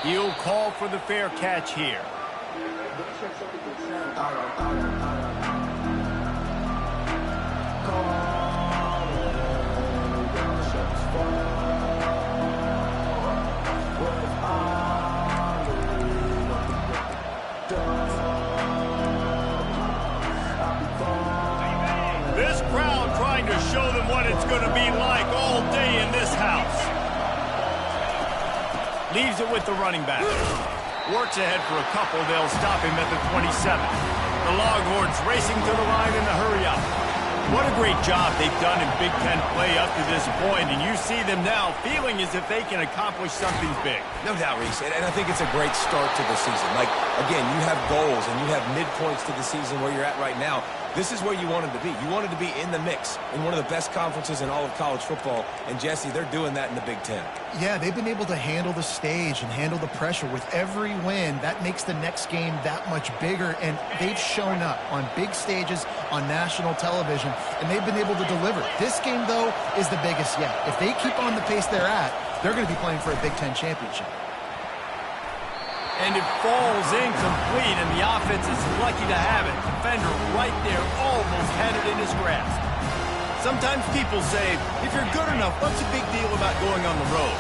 He'll call for the fair catch here. This crowd trying to show them what it's going to be like all day in this house. Leaves it with the running back. Works ahead for a couple. They'll stop him at the 27. The Longhorns racing to the line in the hurry-up. What a great job they've done in Big Ten play up to this point, and you see them now feeling as if they can accomplish something big. No doubt, Reese, and I think it's a great start to the season. Like, again, you have goals and you have midpoints to the season where you're at right now. This is where you wanted to be. You wanted to be in the mix in one of the best conferences in all of college football, and Jesse, they're doing that in the Big Ten. Yeah, they've been able to handle the stage and handle the pressure. With every win, that makes the next game that much bigger, and they've shown up on big stages on national television, and they've been able to deliver. This game, though, is the biggest yet. If they keep on the pace they're at, they're going to be playing for a Big Ten championship. And it falls incomplete, and the offense is lucky to have it. Defender right there almost had it in his grasp. Sometimes people say, if you're good enough, what's the big deal about going on the road?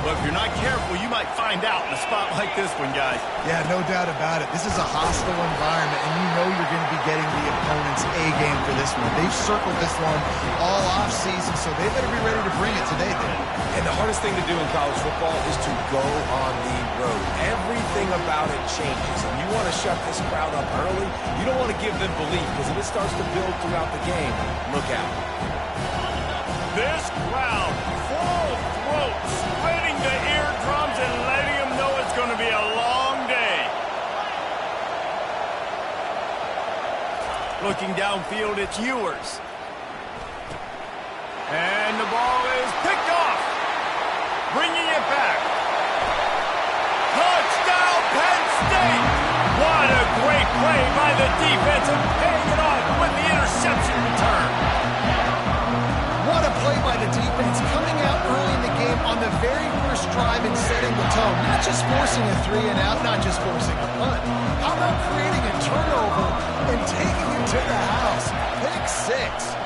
But if you're not careful, you might find out in a spot like this one, guys. Yeah, no doubt about it. This is a hostile environment, and you know you're going to be getting the opponent's A-game for this one. They've circled this one all off-season, so they better be ready to bring it today, then. And the hardest thing to do in college football is to go on the road. Everything about it changes, and you want to shut this crowd up early. You don't want to give them belief, because if it starts to build throughout the game, look out. This crowd, full throats, splitting the eardrums and letting them know it's going to be a long day. Looking downfield, it's Ewers. And the ball is picked off. Bringing it back. Touchdown, Penn State! What a great play by the defense and paying it off with the interception return. What a play by the defense, coming out early in the game on the very first drive and setting the tone. Not just forcing a 3-and-out, not just forcing a punt. How about creating a turnover and taking it to the house? Pick 6.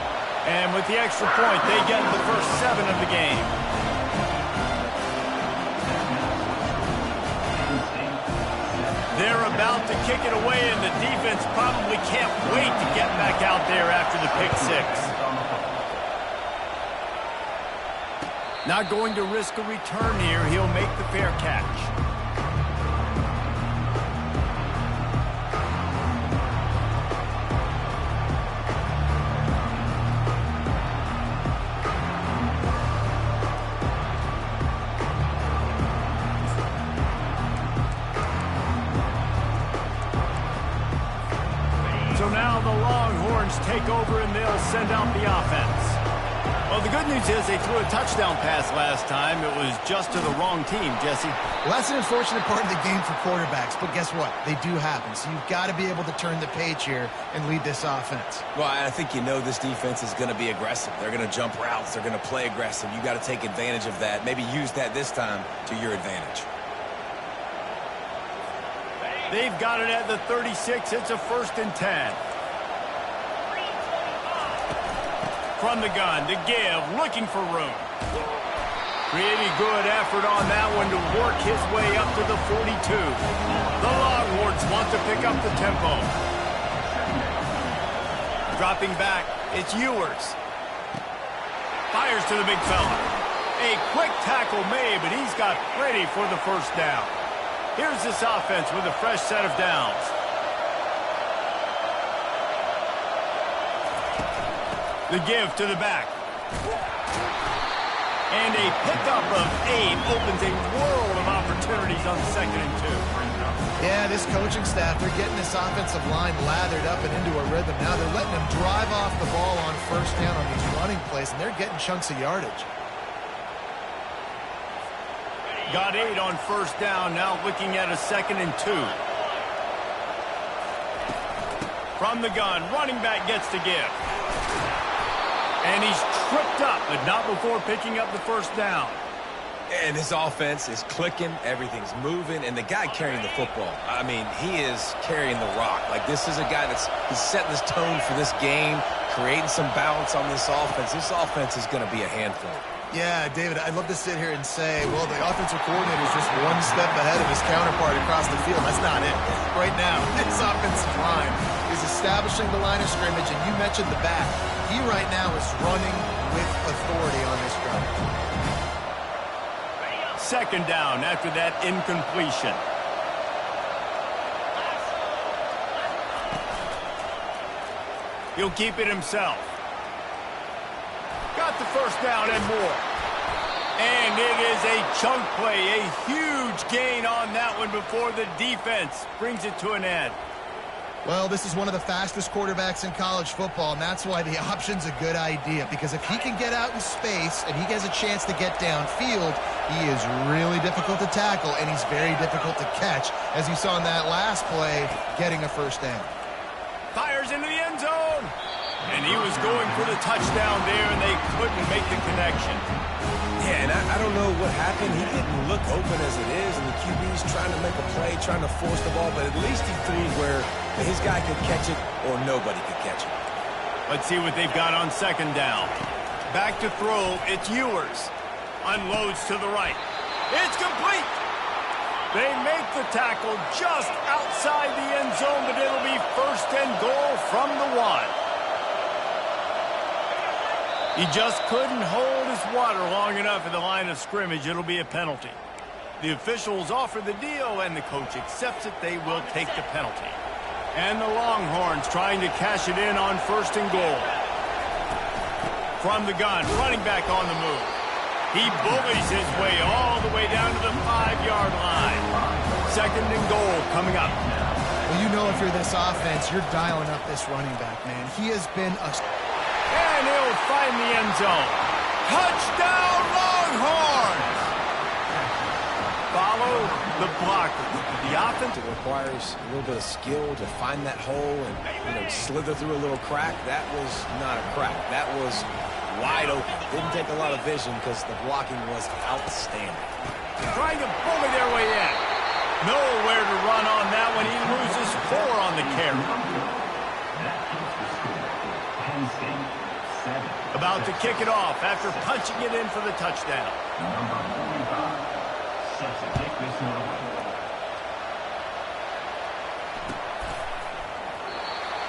And with the extra point, they get the first 7 of the game. They're about to kick it away, and the defense probably can't wait to get back out there after the pick 6. Not going to risk a return here. He'll make the fair catch. So now the Longhorns take over, and they'll send out the offense. Well, the good news is they threw a touchdown pass last time. It was just to the wrong team, Jesse. Well, that's an unfortunate part of the game for quarterbacks, but guess what? They do happen, so you've got to be able to turn the page here and lead this offense. Well, I think you know this defense is going to be aggressive. They're going to jump routes. They're going to play aggressive. You got to take advantage of that. Maybe use that this time to your advantage. They've got it at the 36. It's a 1st and 10. From the gun to give, looking for room. Pretty good effort on that one to work his way up to the 42. The Longhorns want to pick up the tempo. Dropping back, it's Ewers. Fires to the big fella. A quick tackle made, but he's got plenty for the first down. Here's this offense with a fresh set of downs. The give to the back. And a pickup of 8 opens a world of opportunities on 2nd and 2. Yeah, this coaching staff, they're getting this offensive line lathered up and into a rhythm. Now they're letting them drive off the ball on 1st down on these running plays, and they're getting chunks of yardage. Got 8 on 1st down, now looking at a 2nd and 2. From the gun, running back gets to give. And he's tripped up, but not before picking up the first down. And this offense is clicking, everything's moving, and the guy carrying the football, I mean, he is carrying the rock. Like, this is a guy he's setting this tone for this game, creating some balance on this offense. This offense is going to be a handful. Yeah, David, I'd love to sit here and say, well, the offensive coordinator is just one step ahead of his counterpart across the field. That's not it. Right now, this offensive line is establishing the line of scrimmage, and you mentioned the back. He right now is running with authority on this drive. Second down after that incompletion. He'll keep it himself. Got the first down and more. And it is a chunk play, a huge gain on that one before the defense brings it to an end. Well, this is one of the fastest quarterbacks in college football, and that's why the option's a good idea, because if he can get out in space and he has a chance to get downfield, he is really difficult to tackle, and he's very difficult to catch, as you saw in that last play, getting a first down. Fires into the end zone. And he was going for the touchdown there, and they couldn't make the connection. Yeah, and I don't know what happened. He didn't look open as it is, and the QB's trying to make a play, trying to force the ball, but at least he threw where his guy could catch it or nobody could catch it. Let's see what they've got on second down. Back to throw, it's Ewers. Unloads to the right. It's complete. They make the tackle just outside the end zone, but it'll be first and goal from the 1. He just couldn't hold his water long enough at the line of scrimmage. It'll be a penalty. The officials offer the deal, and the coach accepts it. They will take the penalty. And the Longhorns trying to cash it in on first and goal. From the gun, running back on the move. He bullies his way all the way down to the 5-yard line. Second and goal coming up. Well, you know if you're this offense, you're dialing up this running back, man. He has been a... And he'll find the end zone. Touchdown, Longhorns! Follow the blocker. The offense requires a little bit of skill to find that hole and slither through a little crack. That was not a crack. That was wide open. Didn't take a lot of vision because the blocking was outstanding. Trying to bully their way in. Nowhere to run on that one. He loses 4 on the carry. About to kick it off after punching it in for the touchdown.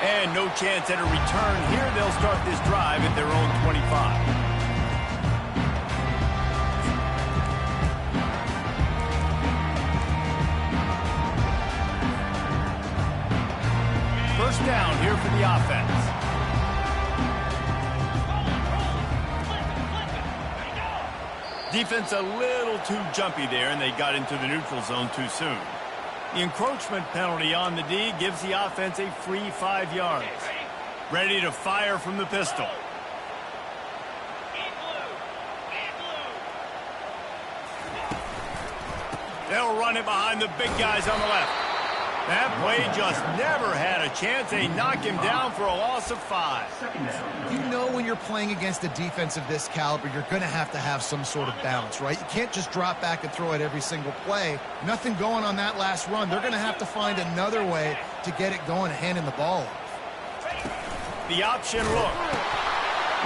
And no chance at a return here. They'll start this drive at their own 25. First down here for the offense. Defense a little too jumpy there, and they got into the neutral zone too soon. The encroachment penalty on the D gives the offense a free 5 yards. Ready to fire from the pistol. They'll run it behind the big guys on the left. That play just never had a chance. They knock him down for a loss of 5. You know when you're playing against a defense of this caliber, you're going to have some sort of balance, right? You can't just drop back and throw it every single play. Nothing going on that last run. They're going to have to find another way to get it going and handing the ball off. The option look.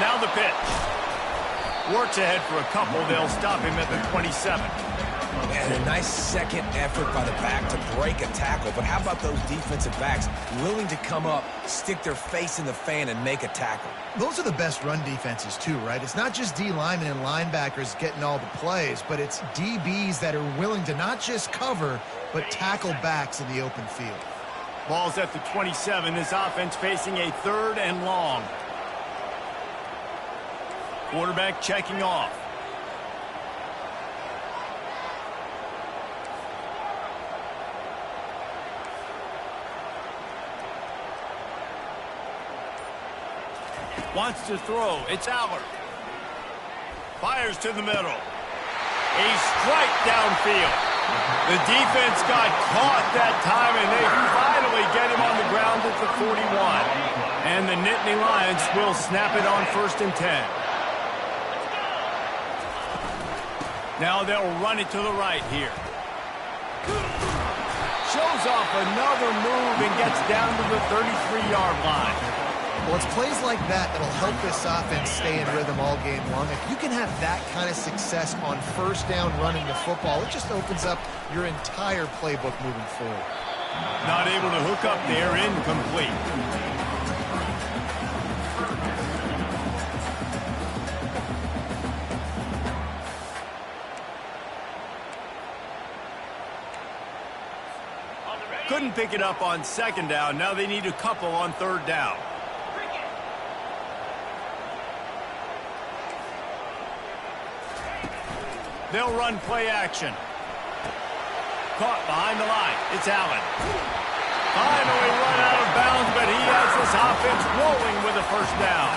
Now the pitch. Works ahead for a couple. They'll stop him at the 27. And a nice second effort by the back to break a tackle. But how about those defensive backs willing to come up, stick their face in the fan, and make a tackle? Those are the best run defenses, too, right? It's not just D linemen and linebackers getting all the plays, but it's DBs that are willing to not just cover, but tackle backs in the open field. Ball's at the 27. This offense facing a 3rd and long. Quarterback checking off. Wants to throw. It's Allard. Fires to the middle. A strike downfield. The defense got caught that time, and they finally get him on the ground at the 41. And the Nittany Lions will snap it on 1st and 10. Now they'll run it to the right here. Shows off another move and gets down to the 33-yard line. Well, it's plays like that that'll help this offense stay in rhythm all game long. If you can have that kind of success on first down running the football, it just opens up your entire playbook moving forward. Not able to hook up there, incomplete. Couldn't pick it up on second down. Now they need a couple on third down. They'll run play action. Caught behind the line. It's Allen. Finally run out of bounds, but he has this offense rolling with a first down.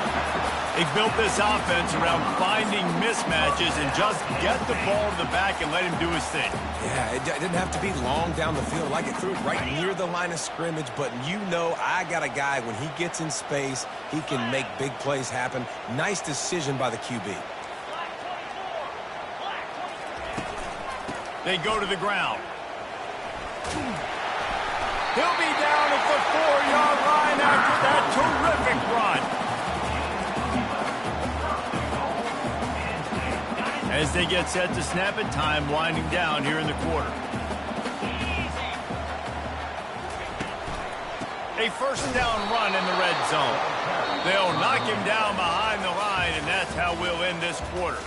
He built this offense around finding mismatches and just get the ball to the back and let him do his thing. Yeah, it didn't have to be long down the field. Like it threw it right near the line of scrimmage, but you know I got a guy, when he gets in space, he can make big plays happen. Nice decision by the QB. They go to the ground. He'll be down at the 4-yard line after that terrific run. As they get set to snap it, time winding down here in the quarter. A first down run in the red zone. They'll knock him down behind the line, and that's how we'll end this quarter.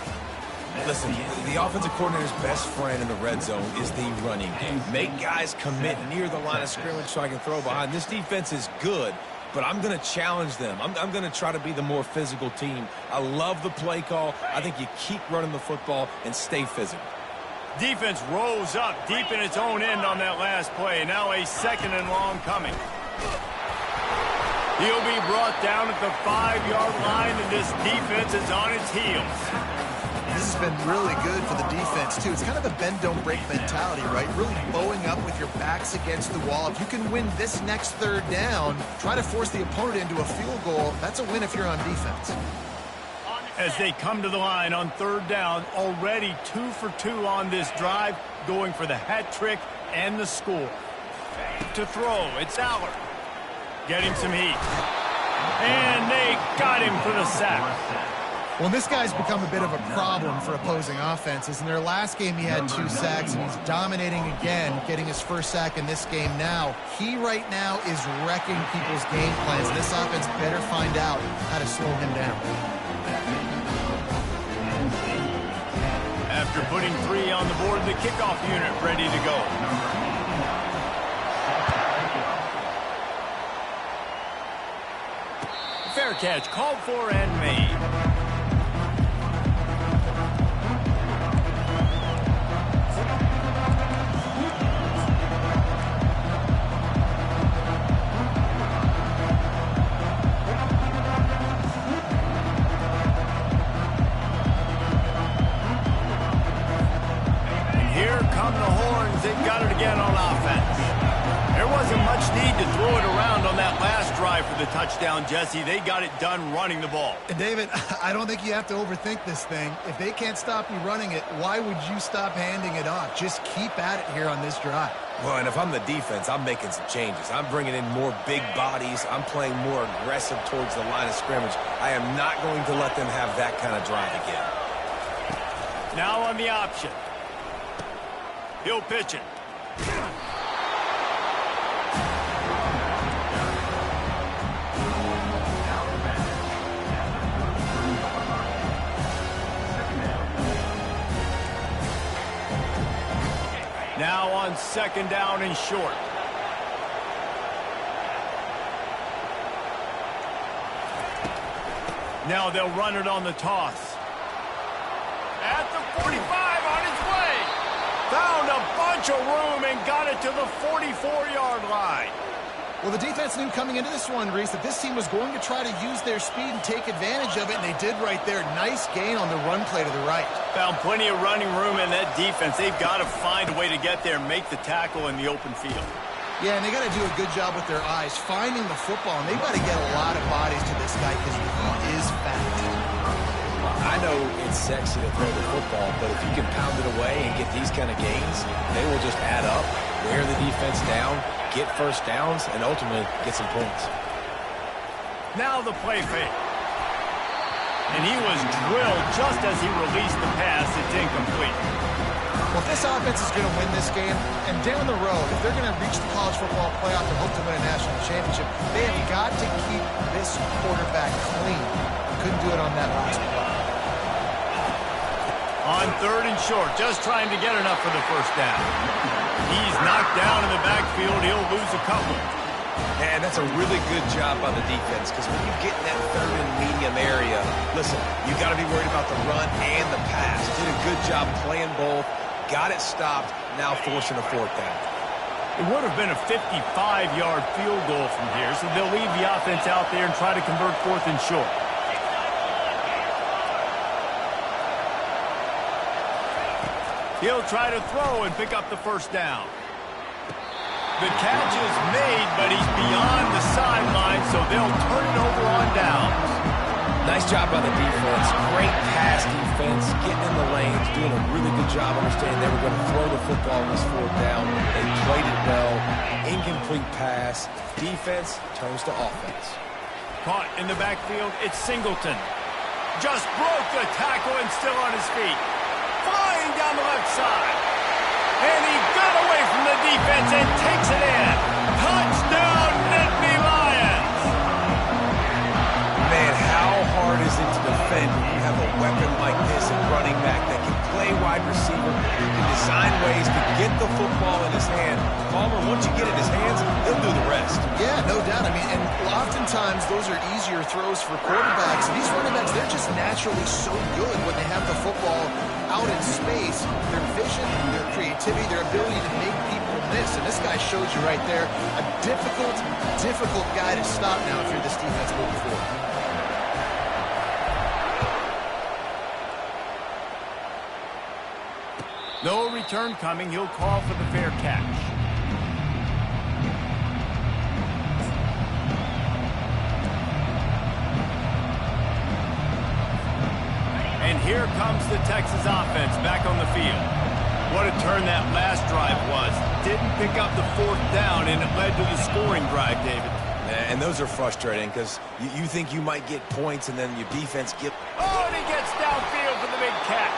Listen, the offensive coordinator's best friend in the red zone is the running game. Make guys commit near the line of scrimmage so I can throw behind. This defense is good, but I'm going to challenge them. I'm going to try to be the more physical team. I love the play call. I think you keep running the football and stay physical. Defense rolls up deep in its own end on that last play. Now a second and long coming. He'll be brought down at the 5-yard line, and this defense is on its heels. This has been really good for the defense, too. It's kind of a bend-don't-break mentality, right? Really bowing up with your backs against the wall. If you can win this next third down, try to force the opponent into a field goal. That's a win if you're on defense. As they come to the line on third down, already 2 for 2 on this drive, going for the hat trick and the score. To throw, it's Aller. Getting some heat. And they got him for the sack. Well, this guy's become a bit of a problem for opposing offenses. In their last game, he had 2 sacks, and he's dominating again, getting his first sack in this game now. He right now is wrecking people's game plans. This offense better find out how to slow him down. After putting 3 on the board, the kickoff unit ready to go. Fair catch called for and made. They've got it again on offense. There wasn't much need to throw it around on that last drive for the touchdown, Jesse. They got it done running the ball. And David, I don't think you have to overthink this thing. If they can't stop you running it, why would you stop handing it off? Just keep at it here on this drive. Well, and if I'm the defense, I'm making some changes. I'm bringing in more big bodies. I'm playing more aggressive towards the line of scrimmage. I am not going to let them have that kind of drive again. Now on the option. He'll pitch it. Now on second down and short. Now they'll run it on the toss. At the 45 on its way. Found a bunch of room and got it to the 44-yard line. Well, the defense knew coming into this one, Reese, that this team was going to try to use their speed and take advantage of it, and they did right there. Nice gain on the run play to the right. Found plenty of running room in that defense. They've got to find a way to get there and make the tackle in the open field. Yeah, and they got to do a good job with their eyes, finding the football, and they've got to get a lot of bodies to this guy because he is fast. I know it's sexy to throw the football, but if you can pound it away and get these kind of gains, they will just add up, wear the defense down, get first downs, and ultimately get some points. Now the play fake. And he was drilled just as he released the pass. It's incomplete. Well, if this offense is going to win this game, and down the road, if they're going to reach the college football playoff and hope to win a national championship, they have got to keep this quarterback clean. Couldn't do it on that last play. On 3rd and short, just trying to get enough for the first down. He's knocked down in the backfield. He'll lose a couple. And that's a really good job by the defense, because when you get in that 3rd and medium area, listen, you got to be worried about the run and the pass. Did a good job playing both, got it stopped, now forcing a 4th down. It would have been a 55-yard field goal from here, so they'll leave the offense out there and try to convert 4th and short. He'll try to throw and pick up the first down. The catch is made, but he's beyond the sideline, so they'll turn it over on downs. Nice job by the defense. Great pass defense, getting in the lanes, doing a really good job understanding they were going to throw the football on this 4th down. They played it well. Incomplete pass. Defense turns to offense. Caught in the backfield, it's Singleton. Just broke the tackle and still on his feet. Flying down the left side. And he got away from the defense and takes it in. Touchdown, Nittany Lions! Man, how hard is it to defend when you have a weapon like this at running back that can play wide receiver, can design ways to get the football in his hand. Palmer, once you get it in his hands, he'll do the rest. Yeah, no doubt. I mean, and oftentimes those are easier throws for quarterbacks. These running backs, they're just naturally so good when they have the football out in space. Their vision, their creativity, their ability to make people miss. And this guy shows you right there a difficult guy to stop now if you're this defense moving forward. No return coming. He'll call for the fair catch. And here comes the Texas offense back on the field. What a turn that last drive was. Didn't pick up the 4th down, and it led to the scoring drive, David. And those are frustrating because you think you might get points, and then your defense get... Oh, and he gets downfield for the big catch.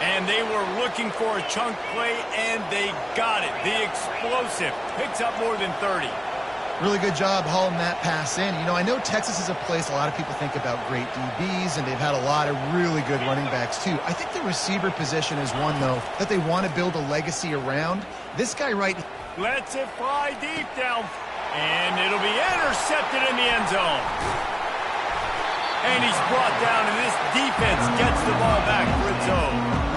And they were looking for a chunk play, and they got it. The explosive picks up more than 30. Really good job hauling that pass in. You know, I know Texas is a place a lot of people think about great DBs, and they've had a lot of really good running backs, too. I think the receiver position is one, though, that they want to build a legacy around. This guy right... Lets it fly deep down, and it'll be intercepted in the end zone. And he's brought down, and this defense gets the ball back for its own.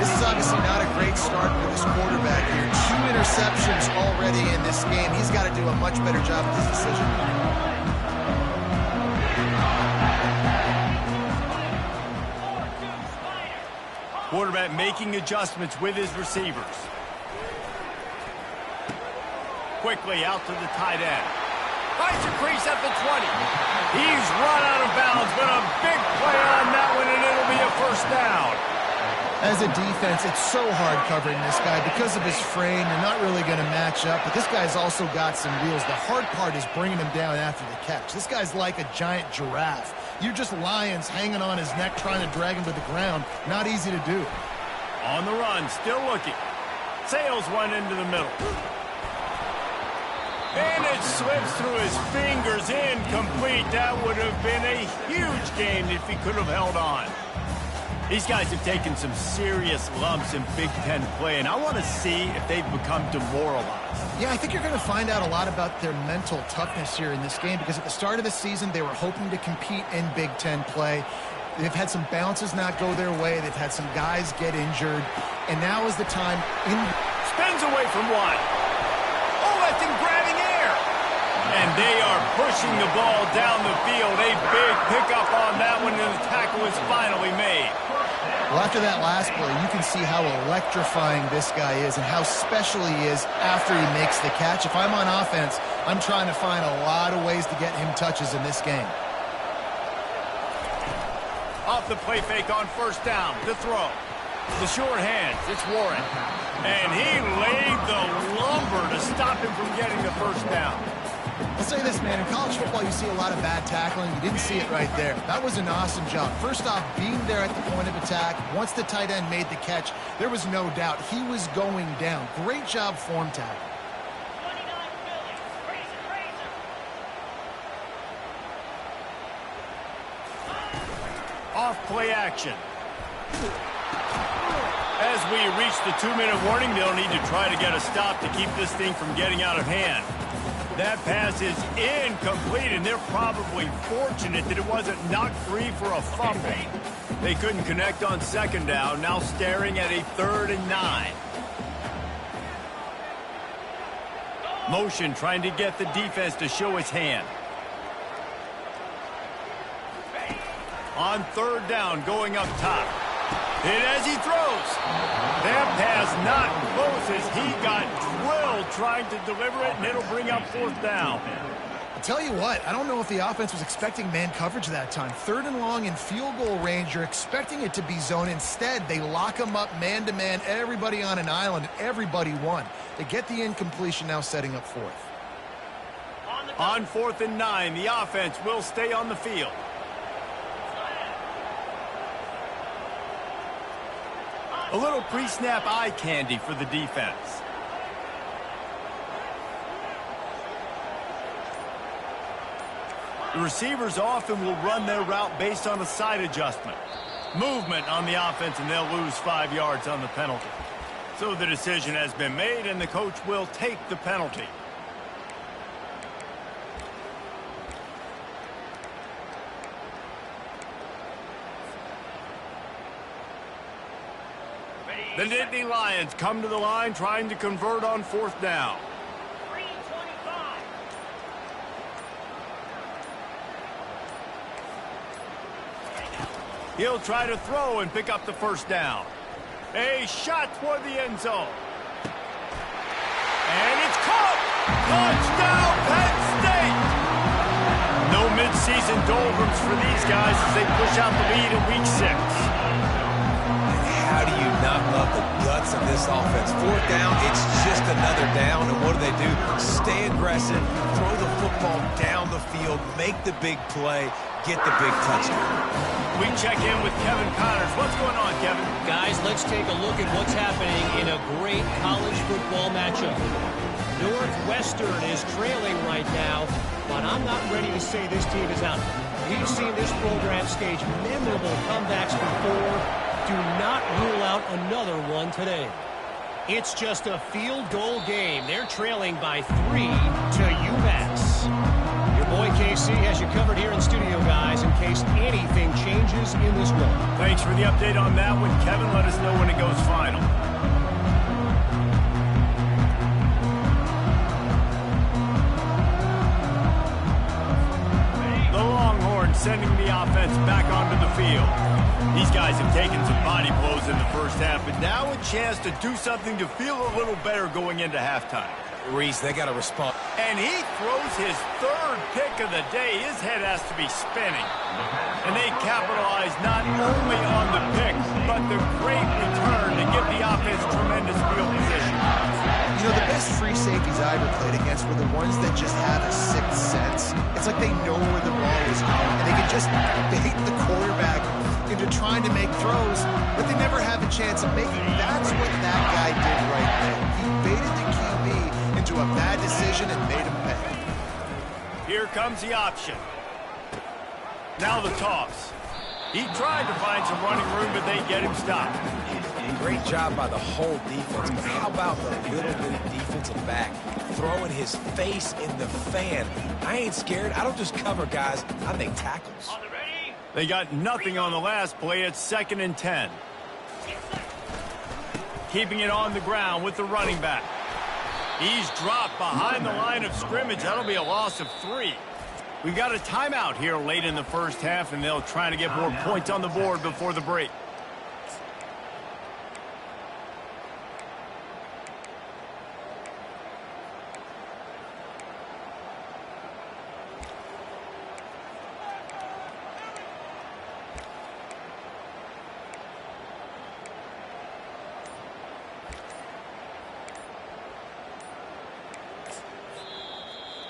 This is obviously not a great start for this quarterback here. 2 interceptions already in this game. He's got to do a much better job with this decision. Quarterback making adjustments with his receivers. Quickly out to the tight end. Finds a crease at the 20. He's run out of bounds, but a big play on that one, and it'll be a first down. As a defense, it's so hard covering this guy because of his frame. You're not really going to match up, but this guy's also got some wheels. The hard part is bringing him down after the catch. This guy's like a giant giraffe. You're just lions hanging on his neck trying to drag him to the ground. Not easy to do. On the run, still looking. Sails one into the middle. And it slips through his fingers, incomplete. That would have been a huge game if he could have held on. These guys have taken some serious lumps in Big Ten play, and I want to see if they've become demoralized. Yeah, I think you're going to find out a lot about their mental toughness here in this game, because at the start of the season, they were hoping to compete in Big Ten play. They've had some bounces not go their way. They've had some guys get injured, and now is the time. Spins away from one. Oh, that's in grabbing air. And they are pushing the ball down the field. A big pickup on that one, and the tackle is finally made. Well, after that last play, you can see how electrifying this guy is and how special he is after he makes the catch. If I'm on offense, I'm trying to find a lot of ways to get him touches in this game. A off the play fake on first down to throw. The short hands, it's Warren. And he laid the lumber to stop him from getting the first down. I'll say this, man. In college football, you see a lot of bad tackling. You didn't see it right there. That was an awesome job. First off, being there at the point of attack. Once the tight end made the catch, there was no doubt he was going down. Great job form tackle. Off play action. As we reach the 2-minute warning, they'll need to try to get a stop to keep this thing from getting out of hand. That pass is incomplete, and they're probably fortunate that it wasn't knocked free for a fumble. They couldn't connect on second down, now staring at a 3rd and 9. Motion trying to get the defense to show its hand. On 3rd down, going up top. Hit as he throws. That pass not close as he got drilled trying to deliver it, and it'll bring up 4th down. I'll tell you what, I don't know if the offense was expecting man coverage that time. 3rd and long in field goal range, you're expecting it to be zone. Instead, they lock them up man-to-man, everybody on an island, and everybody won. They get the incompletion, now setting up 4th. On 4th and 9, the offense will stay on the field. A little pre-snap eye candy for the defense. The receivers often will run their route based on a side adjustment. Movement on the offense, and they'll lose 5 yards on the penalty. So the decision has been made, and the coach will take the penalty. The Nittany Lions come to the line trying to convert on 4th down. He'll try to throw and pick up the first down. A shot toward the end zone. And it's caught! Touchdown, Penn State! No midseason doldrums for these guys as they push out the lead in Week 6. How do you not love the guts of this offense? 4th down, it's just another down, and what do? Stay aggressive, throw the football down the field, make the big play, get the big touchdown. We check in with Kevin Connors. What's going on, Kevin? Guys, let's take a look at what's happening in a great college football matchup. Northwestern is trailing right now, but I'm not ready to say this team is out. We've seen this program stage memorable comebacks before. Do not rule out another one today. It's just a field goal game. They're trailing by 3 to UMass. Your boy KC has you covered here in studio, guys, in case anything changes in this one. Thanks for the update on that one, Kevin. Let us know when it goes final. The Longhorns sending the offense back onto the field. These guys have taken some body blows in the first half, but now a chance to do something to feel a little better going into halftime. Reese, they got to respond. And he throws his 3rd pick of the day. His head has to be spinning. And they capitalize not only on the pick, but the great return to give the offense tremendous field position. You know, the best free safeties I ever played against were the ones that just have a sixth sense. It's like they know where the ball is going, and they can just bait the quarterback into trying to make throws, but they never have a chance of making. That's what that guy did right there. He baited the QB into a bad decision and made him pay. Here comes the option. Now the toss. He tried to find some running room, but they get him stopped. Great job by the whole defense, but how about the little bitty defensive back throwing his face in the fan? I ain't scared. I don't just cover guys. I make tackles. They got nothing on the last play. It's 2nd and 10. Keeping it on the ground with the running back. He's dropped behind the line of scrimmage. That'll be a loss of 3. We've got a timeout here late in the first half, and they'll try to get more points on the board before the break.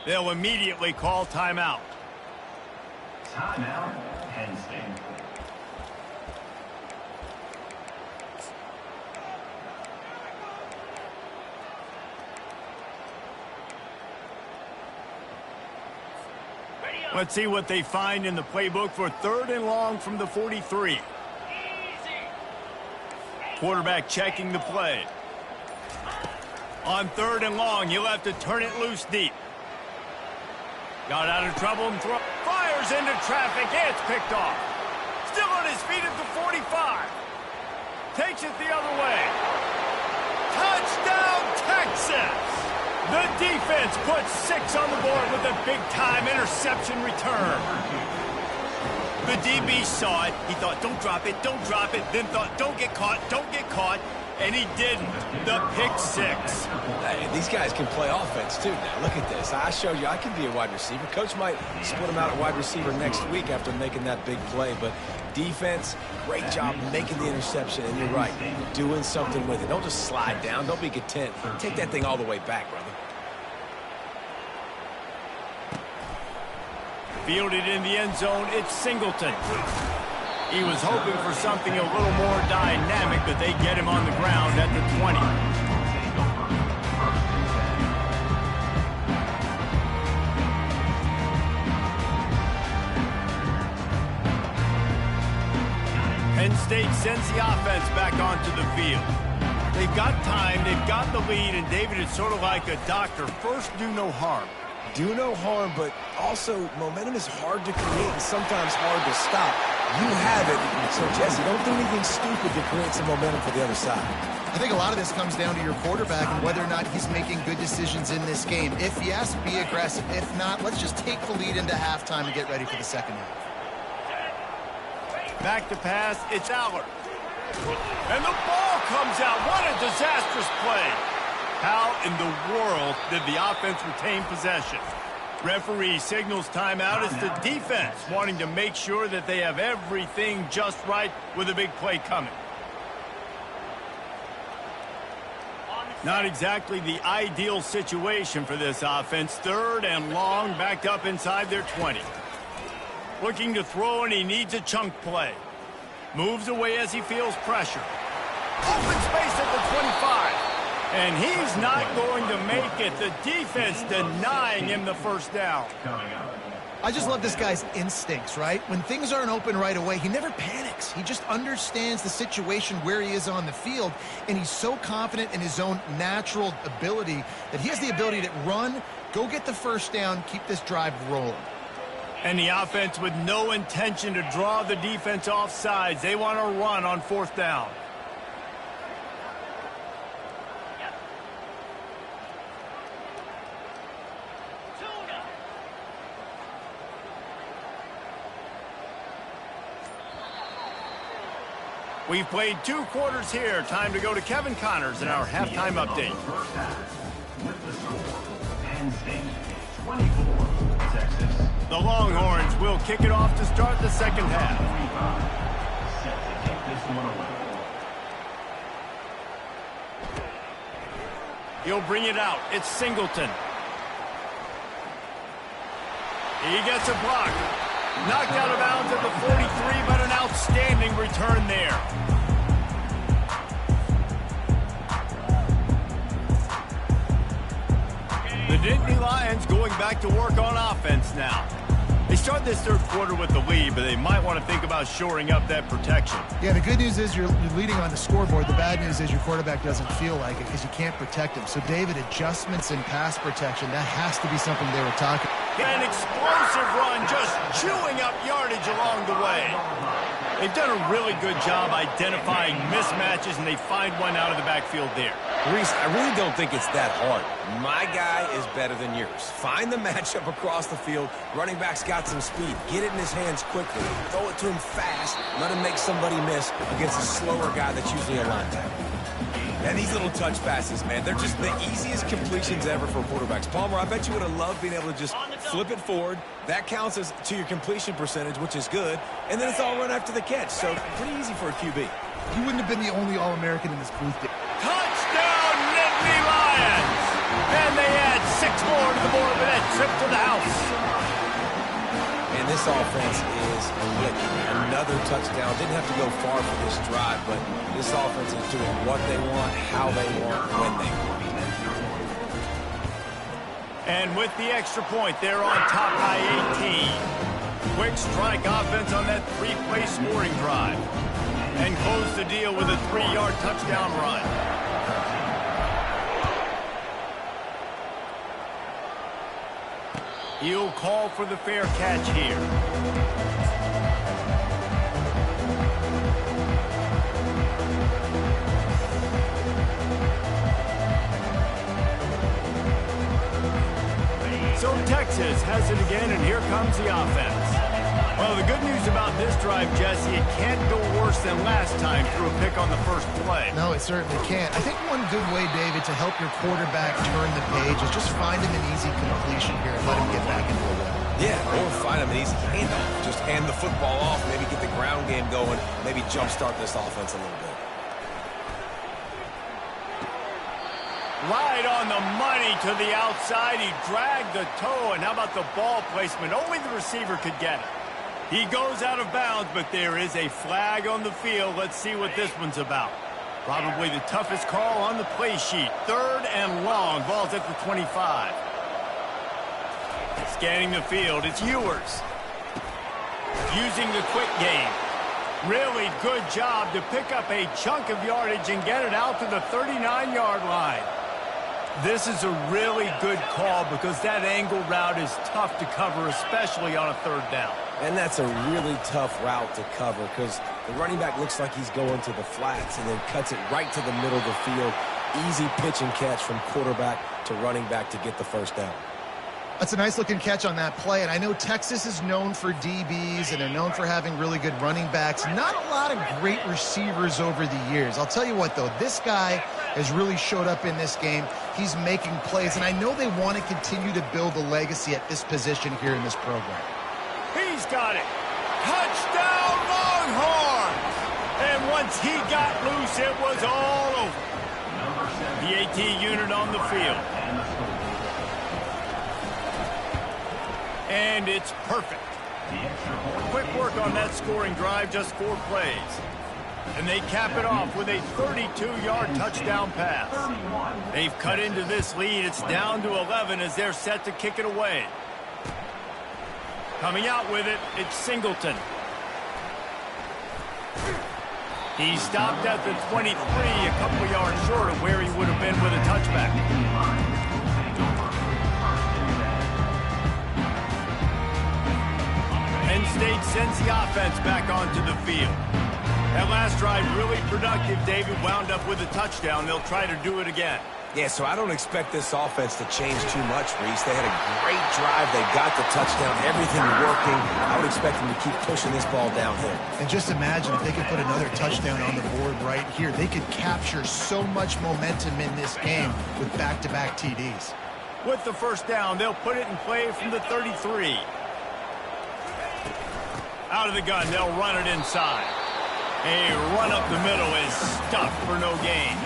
They'll immediately call timeout. Timeout, Penn State. Let's see what they find in the playbook for 3rd and long from the 43. Quarterback checking the play. On 3rd and long, he'll have to turn it loose deep. Got out of trouble and fires into traffic. It's picked off. Still on his feet at the 45. Takes it the other way. Touchdown, Texas! The defense puts 6 on the board with a big-time interception return. The DB saw it. He thought, don't drop it, don't drop it. Then thought, don't get caught, don't get caught. And he didn't. The pick 6. Hey, these guys can play offense, too, now. Look at this. I showed you I can be a wide receiver. Coach might split him out at wide receiver next week after making that big play. But defense, great job making the interception. And you're right, doing something with it. Don't just slide down. Don't be content. Take that thing all the way back, brother. Fielded in the end zone, it's Singleton. He was hoping for something a little more dynamic, but they get him on the ground at the 20. Penn State sends the offense back onto the field. They've got time, they've got the lead, and David, it's sort of like a doctor. First, do no harm. Do no harm, but also momentum is hard to create and sometimes hard to stop. You have it, so Jesse, don't do anything stupid to create some momentum for the other side. I think a lot of this comes down to your quarterback and whether or not he's making good decisions in this game. If yes, be aggressive. If not, let's just take the lead into halftime and get ready for the second half. Back to pass, it's Allard. And the ball comes out. What a disastrous play. How in the world did the offense retain possession? Referee signals timeout as the defense wanting to make sure that they have everything just right with a big play coming. Not exactly the ideal situation for this offense. 3rd and long, backed up inside their 20. Looking to throw, and he needs a chunk play. Moves away as he feels pressure. Open space at the 25. And he's not going to make it. The defense denying him the first down. I just love this guy's instincts, right? When things aren't open right away, he never panics. He just understands the situation where he is on the field, and he's so confident in his own natural ability that he has the ability to run, go get the first down, keep this drive rolling. And the offense with no intention to draw the defense off sides. They want to run on 4th down. We've played 2 quarters here. Time to go to Kevin Connors in our halftime update. The Longhorns will kick it off to start the second half. He'll bring it out. It's Singleton. He gets a block. Knocked out of bounds at the 43, but an outstanding return there. The Nittany Lions going back to work on offense now. They start this 3rd quarter with the lead, but they might want to think about shoring up that protection. Yeah, the good news is you're leading on the scoreboard. The bad news is your quarterback doesn't feel like it because you can't protect him. So, David, adjustments in pass protection, that has to be something they were talking about. An explosive run, just chewing up yardage along the way. They've done a really good job identifying mismatches, and they find one out of the backfield there. Reese, I really don't think it's that hard. My guy is better than yours. Find the matchup across the field. Running back's got some speed. Get it in his hands quickly. Throw it to him fast. Let him make somebody miss against a slower guy that's usually a linebacker. And these little touch passes, man, they're just the easiest completions ever for quarterbacks. Palmer, I bet you would have loved being able to just flip it forward. That counts as to your completion percentage, which is good. And then it's all run after the catch. So pretty easy for a QB. You wouldn't have been the only All-American in this booth. Touchdown, Nittany Lions! And they add 6 more to the board with that trip to the house. And this offense is clicking. Another touchdown. Didn't have to go far for this drive, but this offense is doing what they want, how they want, when they want. And with the extra point, they're on top by 18. Quick strike offense on that three-play scoring drive. And close the deal with a 3-yard touchdown run. He'll call for the fair catch here. So Texas has it again, and here comes the offense. Well, the good news about this drive, Jesse, it can't go worse than last time through a pick on the first play. No, it certainly can't. I think one good way, David, to help your quarterback turn the page is just find him an easy completion here and let him get back into the run. Yeah, or find him an easy handoff. Just hand the football off, maybe get the ground game going, maybe jumpstart this offense a little bit. Right on the money to the outside. He dragged the toe, and how about the ball placement? Only the receiver could get it. He goes out of bounds, but there is a flag on the field. Let's see what this one's about. Probably the toughest call on the play sheet. 3rd and long. Ball's at the 25. Scanning the field, it's Ewers. Using the quick game. Really good job to pick up a chunk of yardage and get it out to the 39-yard line. This is a really good call because that angle route is tough to cover, especially on a 3rd down. And that's a really tough route to cover because the running back looks like he's going to the flats and then cuts it right to the middle of the field. Easy pitch and catch from quarterback to running back to get the first down. That's a nice-looking catch on that play, and I know Texas is known for DBs, and they're known for having really good running backs. Not a lot of great receivers over the years. I'll tell you what, though, this guy has really showed up in this game. He's making plays, and I know they want to continue to build a legacy at this position here in this program. He's got it. Touchdown, Longhorns! And once he got loose, it was all over. The AT unit on the field. And it's perfect. Quick work on that scoring drive, just 4 plays. And they cap it off with a 32-yard touchdown pass. They've cut into this lead. It's down to 11 as they're set to kick it away. Coming out with it, it's Singleton. He stopped at the 23, a couple yards short of where he would have been with a touchback. Penn State sends the offense back onto the field. That last drive really productive. David wound up with a touchdown. They'll try to do it again. Yeah, so I don't expect this offense to change too much, Reese. They had a great drive. They got the touchdown. Everything working. I would expect them to keep pushing this ball downhill. And just imagine if they could put another touchdown on the board right here. They could capture so much momentum in this game with back-to-back TDs. With the first down, they'll put it in play from the 33. Out of the gun, they'll run it inside. A run up the middle is stuffed for no gain.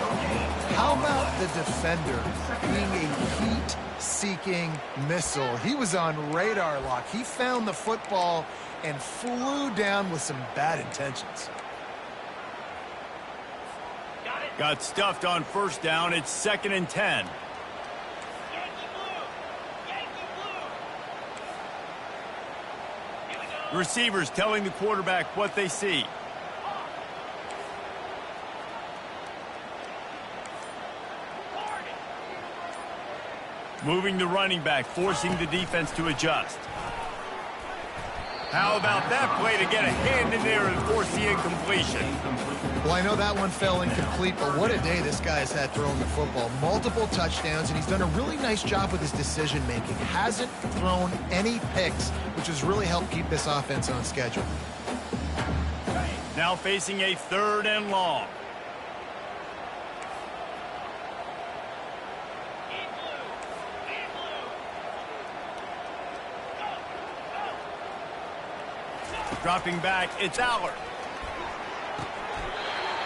How about the defender being a heat-seeking missile? He was on radar lock. He found the football and flew down with some bad intentions. Got stuffed on first down. It's 2nd and 10. Receivers telling the quarterback what they see. Moving the running back, forcing the defense to adjust. How about that play to get a hand in there and force the incompletion? Well, I know that one fell incomplete, but what a day this guy has had throwing the football. Multiple touchdowns, and he's done a really nice job with his decision-making. Hasn't thrown any picks, which has really helped keep this offense on schedule. Now facing a 3rd and long. Dropping back, it's Allard.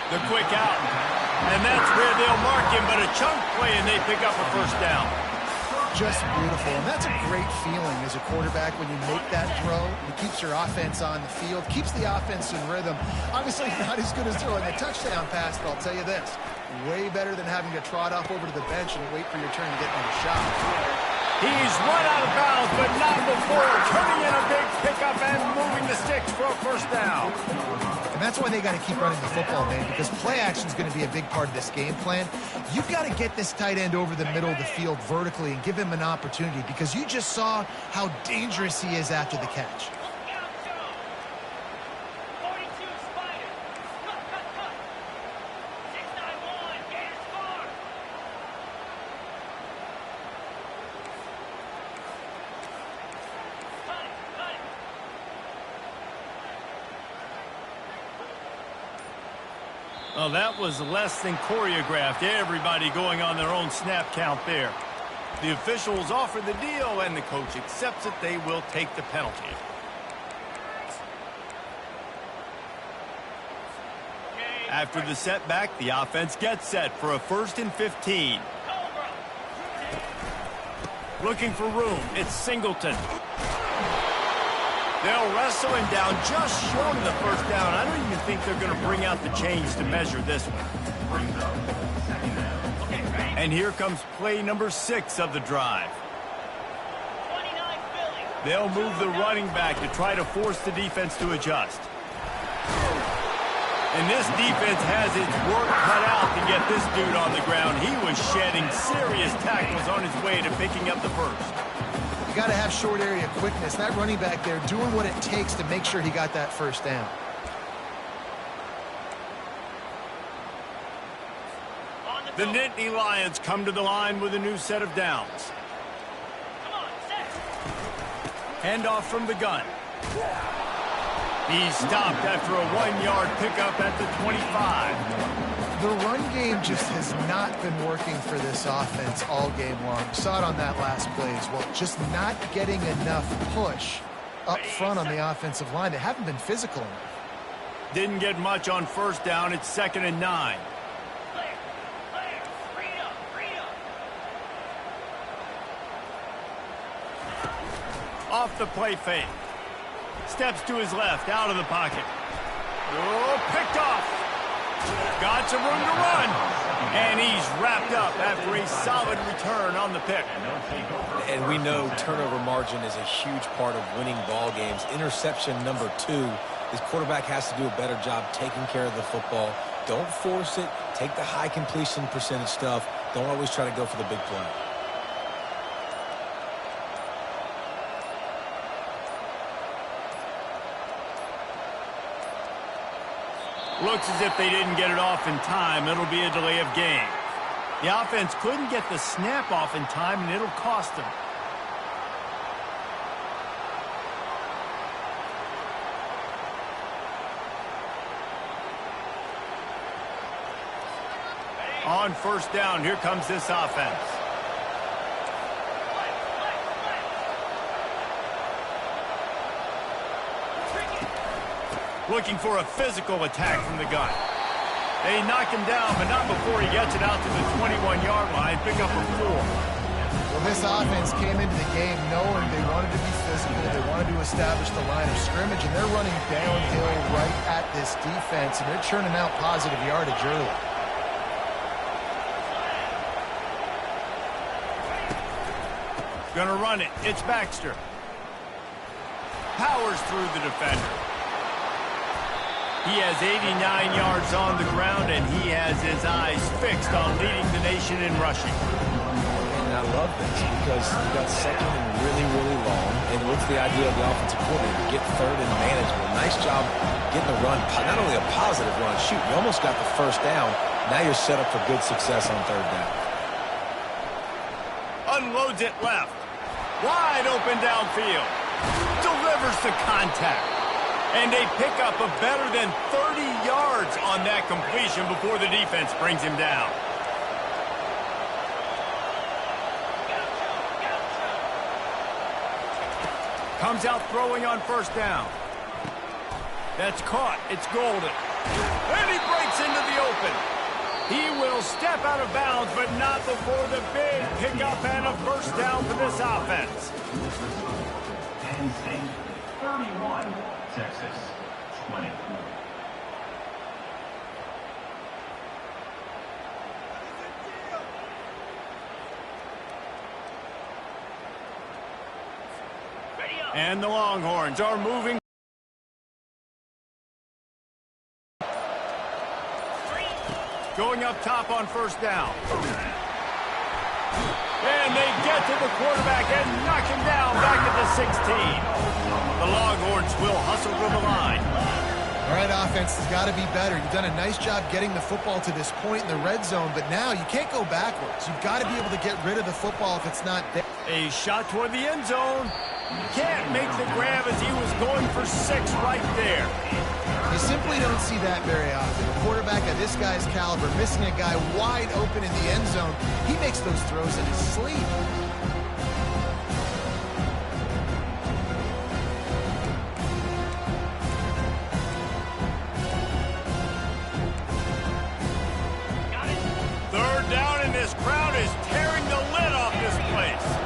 The quick out. And that's where they'll mark him, but a chunk play, and they pick up a first down. Just beautiful, and that's a great feeling as a quarterback when you make that throw. It keeps your offense on the field, keeps the offense in rhythm. Obviously not as good as throwing a touchdown pass, but I'll tell you this, way better than having to trot off over to the bench and wait for your turn to get another shot. He's run out of bounds, but not before turning in a big pickup and moving the sticks for a first down. And that's why they got to keep running the football, man, because play action is going to be a big part of this game plan. You've got to get this tight end over the middle of the field vertically and give him an opportunity, because you just saw how dangerous he is after the catch. Oh, that was less than choreographed. Everybody going on their own snap count there. The officials offer the deal, and the coach accepts it. They will take the penalty. After the setback, the offense gets set for a 1st and 15. Looking for room. It's Singleton. They'll wrestle him down just short of the first down. I don't even think they're going to bring out the chains to measure this one. And here comes play number 6 of the drive. They'll move the running back to try to force the defense to adjust. And this defense has its work cut out to get this dude on the ground. He was shedding serious tackles on his way to picking up the first. You got to have short area quickness. That running back there doing what it takes to make sure he got that first down. The Nittany Lions come to the line with a new set of downs. Handoff from the gun. He's stopped after a 1-yard pickup at the 25. The run game just has not been working for this offense all game long. We saw it on that last play as well. Just not getting enough push up front on the offensive line. They haven't been physical enough. Didn't get much on first down. It's 2nd and 9. Off the play fake. Steps to his left, out of the pocket. Oh, picked off. Got some room to run. And he's wrapped up after a solid return on the pick. And we know turnover margin is a huge part of winning ball games. Interception number 2. This quarterback has to do a better job taking care of the football. Don't force it. Take the high completion percentage stuff. Don't always try to go for the big play. Looks as if they didn't get it off in time. It'll be a delay of game. The offense couldn't get the snap off in time, and it'll cost them. On first down, here comes this offense. Looking for a physical attack from the gun. They knock him down, but not before he gets it out to the 21-yard line. Pick up a 4. Well, this offense came into the game knowing they wanted to be physical. They wanted to establish the line of scrimmage, and they're running downhill right at this defense, and they're churning out positive yardage early. Gonna run it. It's Baxter. Powers through the defender. He has 89 yards on the ground, and he has his eyes fixed on leading the nation in rushing. And I love this because you got 2nd and really, really long. And what's the idea of the offensive coordinator? Get 3rd and manageable. Nice job getting the run. Not only a positive run, shoot, you almost got the first down. Now you're set up for good success on 3rd down. Unloads it left. Wide open downfield. Delivers the contact. And they pick up a better than 30 yards on that completion before the defense brings him down. Comes out throwing on first down. That's caught. It's Golden. And he breaks into the open. He will step out of bounds, but not before the big pickup and a first down for this offense. Penn State 31, Texas 20. And the Longhorns are moving. Going up top on first down. And they get to the quarterback and knock him down back at the 16. The Longhorns will hustle from the line. All right, offense has got to be better. You've done a nice job getting the football to this point in the red zone, but now you can't go backwards. You've got to be able to get rid of the football if it's not there. A shot toward the end zone. Can't make the grab as he was going for 6 right there. You simply don't see that very often. A quarterback of this guy's caliber missing a guy wide open in the end zone. He makes those throws in his sleep. Third down, and this crowd is tearing the lid off this place.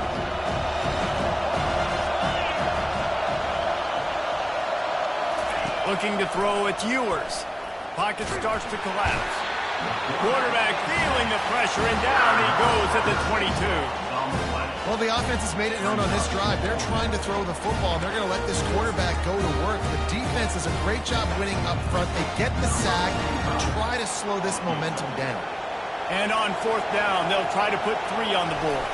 Looking to throw, it's Ewers. Pocket starts to collapse. Quarterback feeling the pressure, and down he goes at the 22. Well, the offense has made it known on this drive. They're trying to throw the football, and they're going to let this quarterback go to work. The defense does a great job winning up front. They get the sack and try to slow this momentum down. And on fourth down, they'll try to put 3 on the board.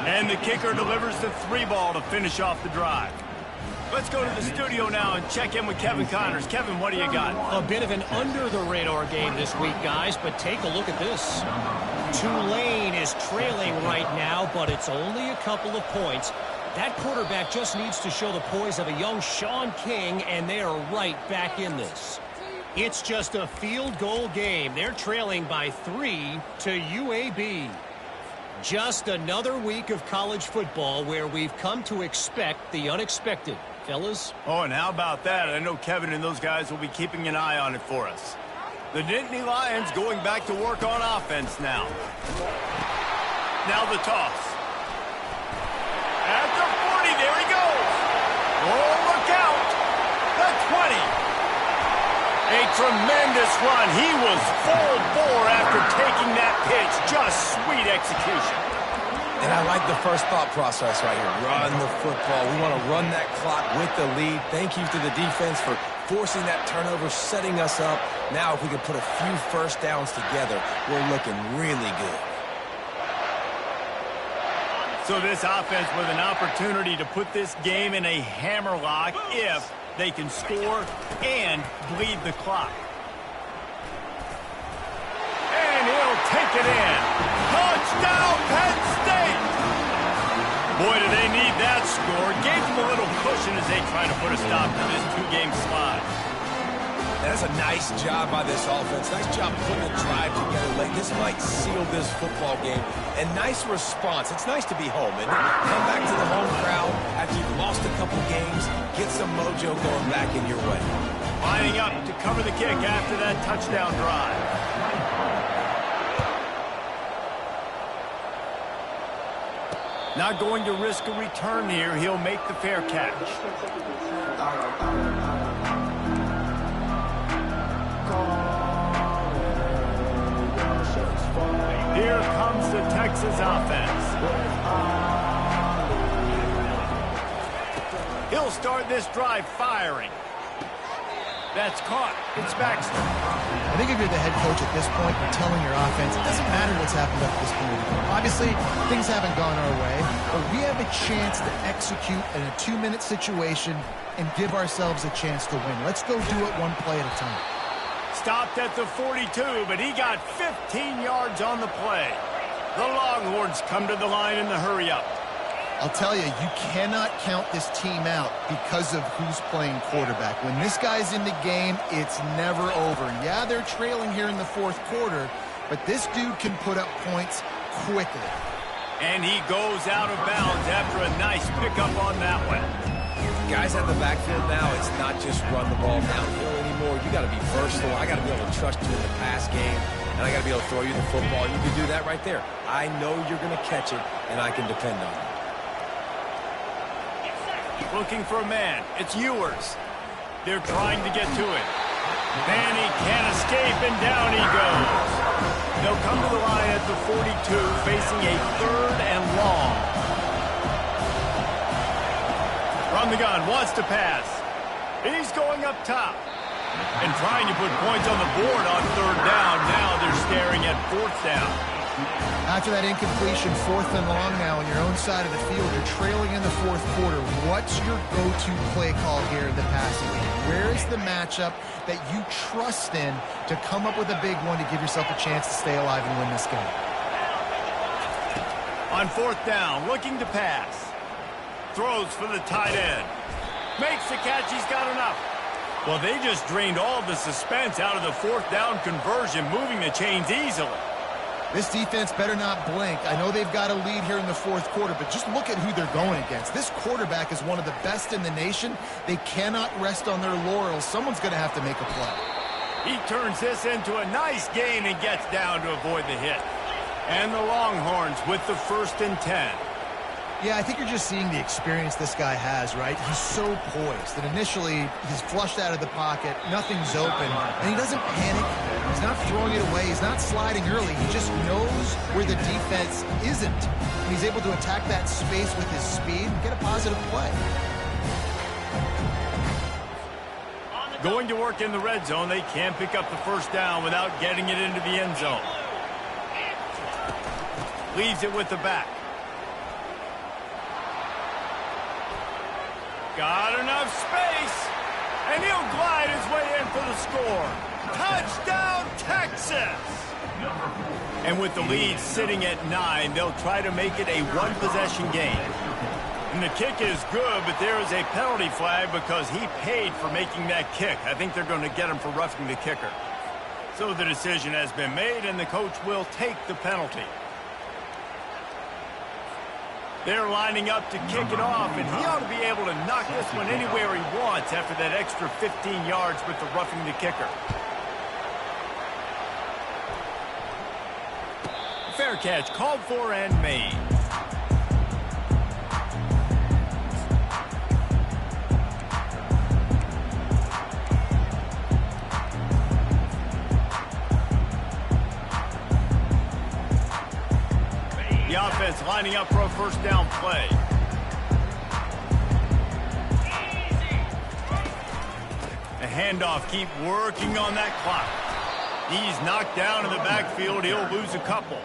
And the kicker delivers the 3 ball to finish off the drive. Let's go to the studio now and check in with Kevin Connors. Kevin, what do you got? A bit of an under-the-radar game this week, guys, but take a look at this. Tulane is trailing right now, but it's only a couple of points. That quarterback just needs to show the poise of a young Sean King, and they are right back in this. It's just a field goal game. They're trailing by 3 to UAB. Just another week of college football where we've come to expect the unexpected. Fellas? Oh, and how about that? I know Kevin and those guys will be keeping an eye on it for us. The Nittany Lions going back to work on offense now. Now the toss. At the 40, there he goes. Oh, look out. The 20. A tremendous run. He was full bore after taking that pitch. Just sweet execution. And I like the first thought process right here. Run the football. We want to run that clock with the lead. Thank you to the defense for forcing that turnover, setting us up. Now if we can put a few first downs together, we're looking really good. So this offense with an opportunity to put this game in a hammerlock if they can score and bleed the clock. And he'll take it in. Touchdown, Penn State! Boy, do they need that score. Gave them a little cushion as they try to put a stop to this 2-game slide. That's a nice job by this offense. Nice job putting a drive together late. This might seal this football game. And nice response. It's nice to be home, and come back to the home crowd after you've lost a couple games. Get some mojo going back in your way. Lining up to cover the kick after that touchdown drive. Not going to risk a return here. He'll make the fair catch. Here comes the Texas offense. He'll start this drive firing. That's caught. It's Baxter. I think if you're the head coach at this point, you're telling your offense, it doesn't matter what's happened up to this point. Obviously, things haven't gone our way, but we have a chance to execute in a 2-minute situation and give ourselves a chance to win. Let's go do it one play at a time. Stopped at the 42, but he got 15 yards on the play. The Longhorns come to the line in the hurry-up. I'll tell you, you cannot count this team out because of who's playing quarterback. When this guy's in the game, it's never over. Yeah, they're trailing here in the fourth quarter, but this dude can put up points quickly. And he goes out of bounds after a nice pickup on that one. Guys at the backfield now, it's not just run the ball downhill anymore. you got to be versatile. I got to be able to trust you in the pass game, and I got to be able to throw you the football. You can do that right there. I know you're going to catch it, and I can depend on it. Looking for a man. It's Ewers. They're trying to get to it. Then he can't escape, and down he goes. They'll come to the line at the 42, facing a 3rd and long. From the gun, wants to pass. He's going up top. And trying to put points on the board on 3rd down. Now they're staring at 4th down. After that incompletion, 4th and long now on your own side of the field, you're trailing in the 4th quarter. What's your go-to play call here in the passing game? Where is the matchup that you trust in to come up with a big one to give yourself a chance to stay alive and win this game? On 4th down, looking to pass. Throws for the tight end. Makes the catch, he's got enough. Well, they just drained all the suspense out of the 4th down conversion, moving the chains easily. This defense better not blink. I know they've got a lead here in the 4th quarter, but just look at who they're going against. This quarterback is one of the best in the nation. They cannot rest on their laurels. Someone's going to have to make a play. He turns this into a nice gain and gets down to avoid the hit. And the Longhorns with the 1st and 10. Yeah, I think you're just seeing the experience this guy has, right? He's so poised. And initially, he's flushed out of the pocket. Nothing's open. And he doesn't panic. He's not throwing it away. He's not sliding early. He just knows where the defense isn't. And he's able to attack that space with his speed and get a positive play. Going to work in the red zone. They can't pick up the 1st down without getting it into the end zone. Leaves it with the back. Got enough space, and he'll glide his way in for the score. Touchdown, Texas! And with the lead sitting at 9, they'll try to make it a 1-possession game. And the kick is good, but there is a penalty flag because he paid for making that kick. I think they're going to get him for roughing the kicker. So the decision has been made, and the coach will take the penalty. They're lining up to kick it off, and he ought to be able to knock this one anywhere he wants after that extra 15 yards with the roughing the kicker. Fair catch, called for and made. The offense lining up for a 1st down play. The handoff, keep working on that clock. He's knocked down in the backfield. He'll lose a couple.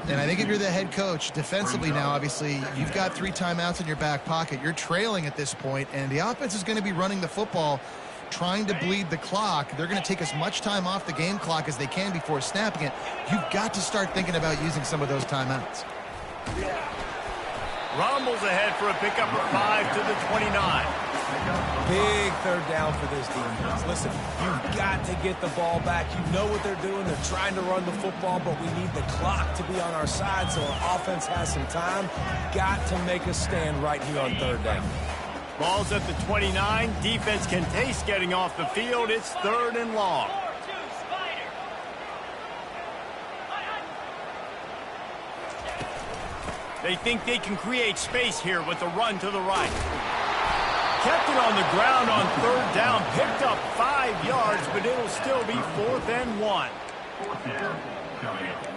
And I think if you're the head coach, defensively now, obviously, you've got 3 timeouts in your back pocket. You're trailing at this point, and the offense is going to be running the football, trying to bleed the clock. They're going to take as much time off the game clock as they can before snapping it. You've got to start thinking about using some of those timeouts. Rumbles ahead for a pickup of 5 to the 29. Big 3rd down for this defense. Listen, you've got to get the ball back. You know what they're doing. They're trying to run the football, but we need the clock to be on our side so our offense has some time. Got to make a stand right here on 3rd down. Ball's at the 29. Defense can taste getting off the field. It's 3rd and long. They think they can create space here with the run to the right. Kept it on the ground on 3rd down. Picked up 5 yards, but it'll still be 4th and 1. 4th down coming up.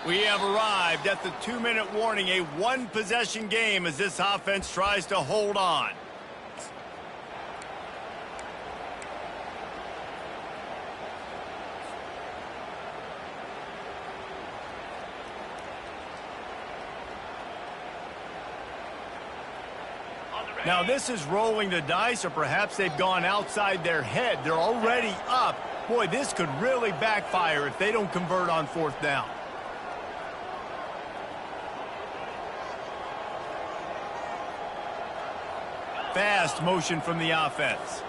We have arrived at the 2-minute warning, a 1-possession game as this offense tries to hold on. Now this is rolling the dice, or perhaps they've gone outside their head. They're already up. Boy, this could really backfire if they don't convert on 4th down. Fast motion from the offense.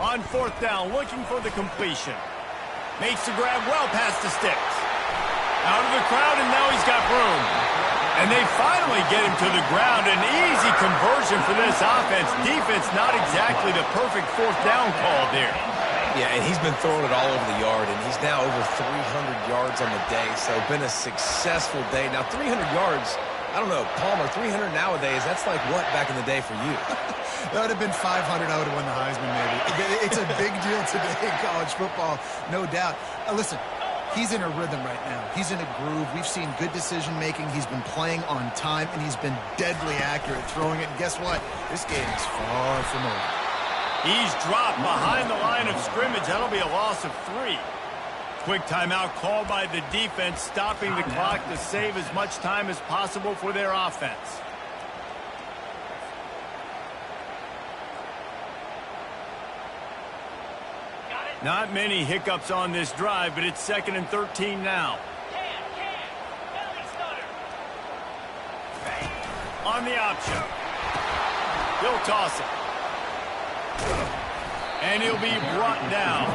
On fourth down, looking for the completion. Makes the grab well past the sticks. Out of the crowd, and now he's got room. And they finally get him to the ground. An easy conversion for this offense. Defense, not exactly the perfect fourth down call there. Yeah, and he's been throwing it all over the yard, and he's now over 300 yards on the day, so been a successful day. Now, 300 yards, I don't know, Palmer, 300 nowadays, that's like what back in the day for you? That would have been 500. I would have won the Heisman, maybe. It's a big deal today in college football, no doubt. Listen, he's in a rhythm right now. He's in a groove. We've seen good decision-making. He's been playing on time, and he's been deadly accurate throwing it. And guess what? This game is far from over. He's dropped behind the line of scrimmage. That'll be a loss of 3. Quick timeout called by the defense, stopping the clock to save as much time as possible for their offense. Not many hiccups on this drive, but it's 2nd and 13 now. On the option. He'll toss it. And he'll be brought down.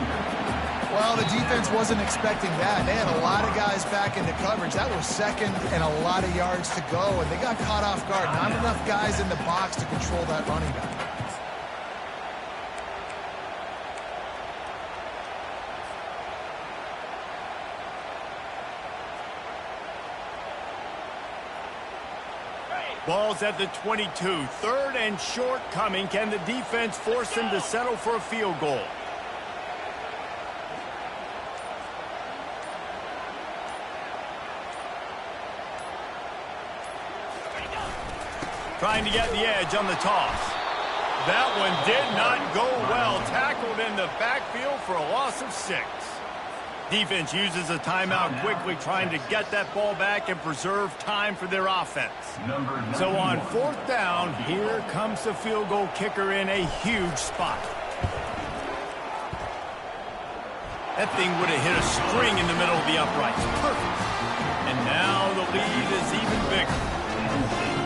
Well, the defense wasn't expecting that. They had a lot of guys back into coverage. That was 2nd and a lot of yards to go, and they got caught off guard. Not enough guys in the box to control that running back. Ball's at the 22. 3rd and short coming. Can the defense force them to settle for a field goal? Trying to get the edge on the toss. That one did not go well. Tackled in the backfield for a loss of 6. Defense uses a timeout quickly, trying to get that ball back and preserve time for their offense. So on 4th down, here comes the field goal kicker in a huge spot. That thing would have hit a string in the middle of the uprights. Perfect. And now the lead is even bigger.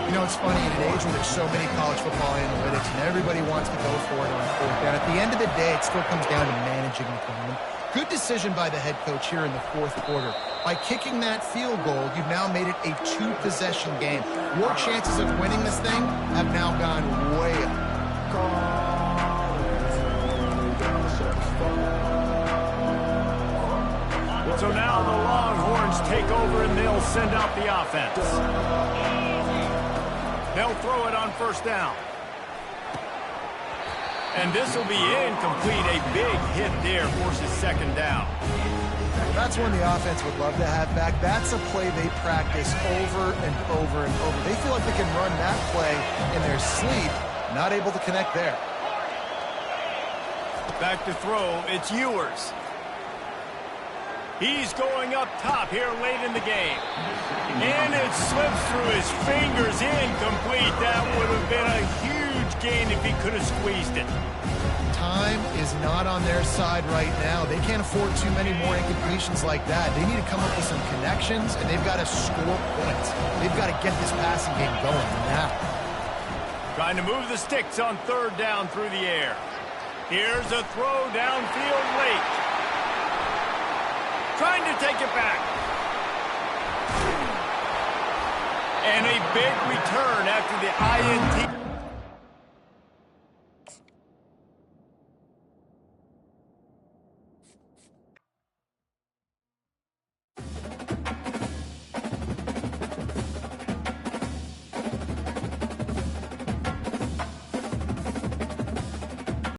You know, it's funny, in an age where there's so many college football analytics and everybody wants to go for it on 4th down, at the end of the day, it still comes down to managing the game. Good decision by the head coach here in the 4th quarter. By kicking that field goal, you've now made it a 2-possession game. Your chances of winning this thing have now gone way up. So now the Longhorns take over and they'll send out the offense. They'll throw it on 1st down. And this will be incomplete. A big hit there forces 2nd down. That's one the offense would love to have back. That's a play they practice over and over and over. They feel like they can run that play in their sleep, not able to connect there. Back to throw, it's Ewers. He's going up top here late in the game. And it slips through his fingers, incomplete. That would have been a huge gain if he could have squeezed it. Time is not on their side right now. They can't afford too many more incompletions like that. They need to come up with some connections, and they've got to score points. They've got to get this passing game going now. Trying to move the sticks on 3rd down through the air. Here's a throw downfield late. Trying to take it back. And a big return after the INT.